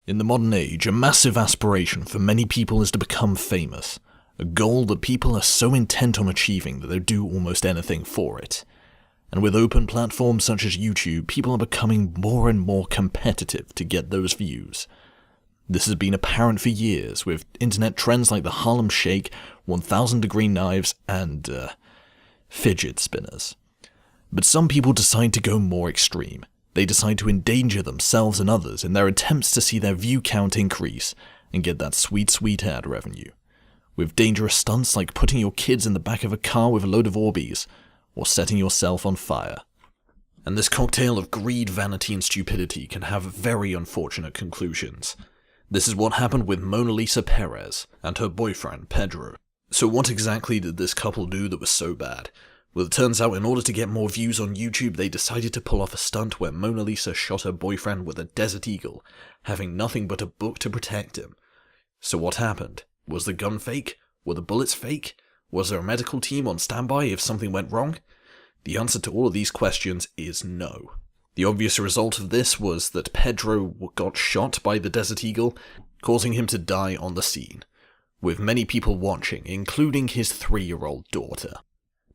In the modern age, a massive aspiration for many people is to become famous, a goal that people are so intent on achieving that they'll do almost anything for it. And with open platforms such as YouTube, people are becoming more and more competitive to get those views. This has been apparent for years, with internet trends like the Harlem Shake, 1000-degree knives, and fidget spinners. But some people decide to go more extreme. They decide to endanger themselves and others in their attempts to see their view count increase and get that sweet, sweet ad revenue. With dangerous stunts like putting your kids in the back of a car with a load of Orbeez, or setting yourself on fire. And this cocktail of greed, vanity, and stupidity can have very unfortunate conclusions. This is what happened with Monalisa Perez and her boyfriend, Pedro. So what exactly did this couple do that was so bad? Well, it turns out in order to get more views on YouTube, they decided to pull off a stunt where Monalisa shot her boyfriend with a Desert Eagle, having nothing but a book to protect him. So what happened? Was the gun fake? Were the bullets fake? Was there a medical team on standby if something went wrong? The answer to all of these questions is no. The obvious result of this was that Pedro got shot by the Desert Eagle, causing him to die on the scene, with many people watching, including his 3-year-old daughter.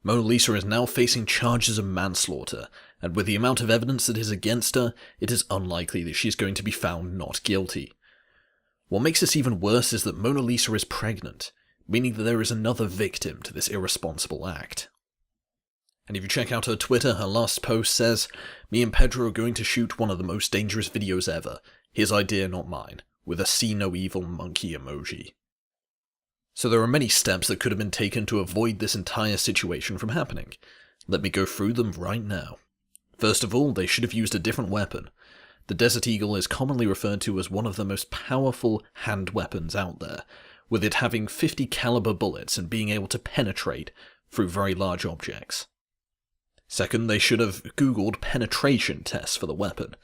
Monalisa is now facing charges of manslaughter, and with the amount of evidence that is against her, it is unlikely that she is going to be found not guilty. What makes this even worse is that Monalisa is pregnant, meaning that there is another victim to this irresponsible act. And if you check out her Twitter, her last post says, "Me and Pedro are going to shoot one of the most dangerous videos ever. His idea, not mine," with a see no evil monkey emoji. So there are many steps that could have been taken to avoid this entire situation from happening. Let me go through them right now. First of all, they should have used a different weapon. The Desert Eagle is commonly referred to as one of the most powerful hand weapons out there, with it having 50 caliber bullets and being able to penetrate through very large objects. Second, they should have googled penetration tests for the weapon.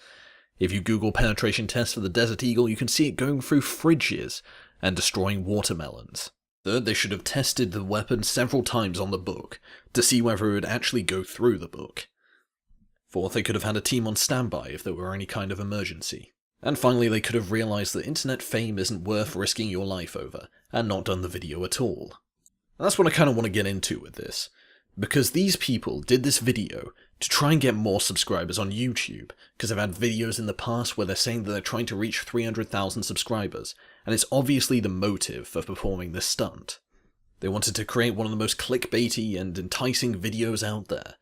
If you Google penetration tests for the Desert Eagle, you can see it going through fridges and destroying watermelons. Third, they should have tested the weapon several times on the book to see whether it would actually go through the book. Fourth, they could have had a team on standby if there were any kind of emergency. And finally, they could have realized that internet fame isn't worth risking your life over, and not done the video at all. And that's what I kind of want to get into with this, because these people did this video to try and get more subscribers on YouTube, because they've had videos in the past where they're saying that they're trying to reach 300,000 subscribers, and it's obviously the motive for performing this stunt. They wanted to create one of the most clickbaity and enticing videos out there,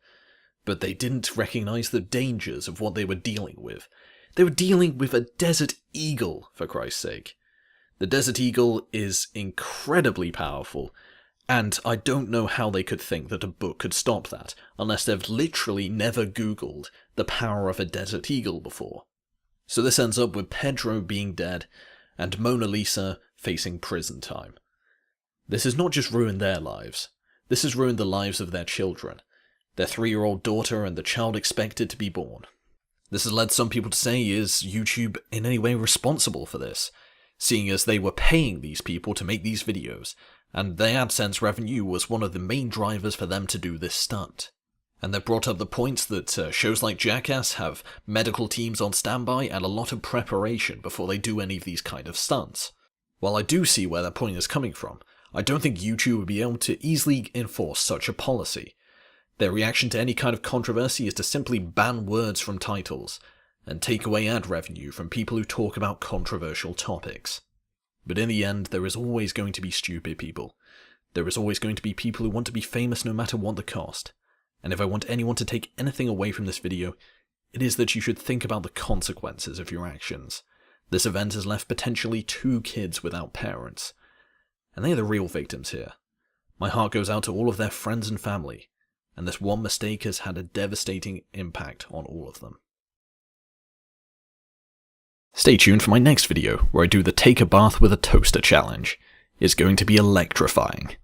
but they didn't recognize the dangers of what they were dealing with. They were dealing with a Desert Eagle, for Christ's sake. The Desert Eagle is incredibly powerful, and I don't know how they could think that a book could stop that, unless they've literally never Googled the power of a Desert Eagle before. So this ends up with Pedro being dead, and Monalisa facing prison time. This has not just ruined their lives, this has ruined the lives of their children, their 3-year-old daughter and the child expected to be born. This has led some people to say, is YouTube in any way responsible for this, seeing as they were paying these people to make these videos, and their AdSense revenue was one of the main drivers for them to do this stunt. And they've brought up the points that shows like Jackass have medical teams on standby and a lot of preparation before they do any of these kind of stunts. While I do see where that point is coming from, I don't think YouTube would be able to easily enforce such a policy. Their reaction to any kind of controversy is to simply ban words from titles, and take away ad revenue from people who talk about controversial topics. But in the end, there is always going to be stupid people. There is always going to be people who want to be famous no matter what the cost. And if I want anyone to take anything away from this video, it is that you should think about the consequences of your actions. This event has left potentially 2 kids without parents, and they are the real victims here. My heart goes out to all of their friends and family, and this one mistake has had a devastating impact on all of them. Stay tuned for my next video, where I do the take a bath with a toaster challenge. It's going to be electrifying.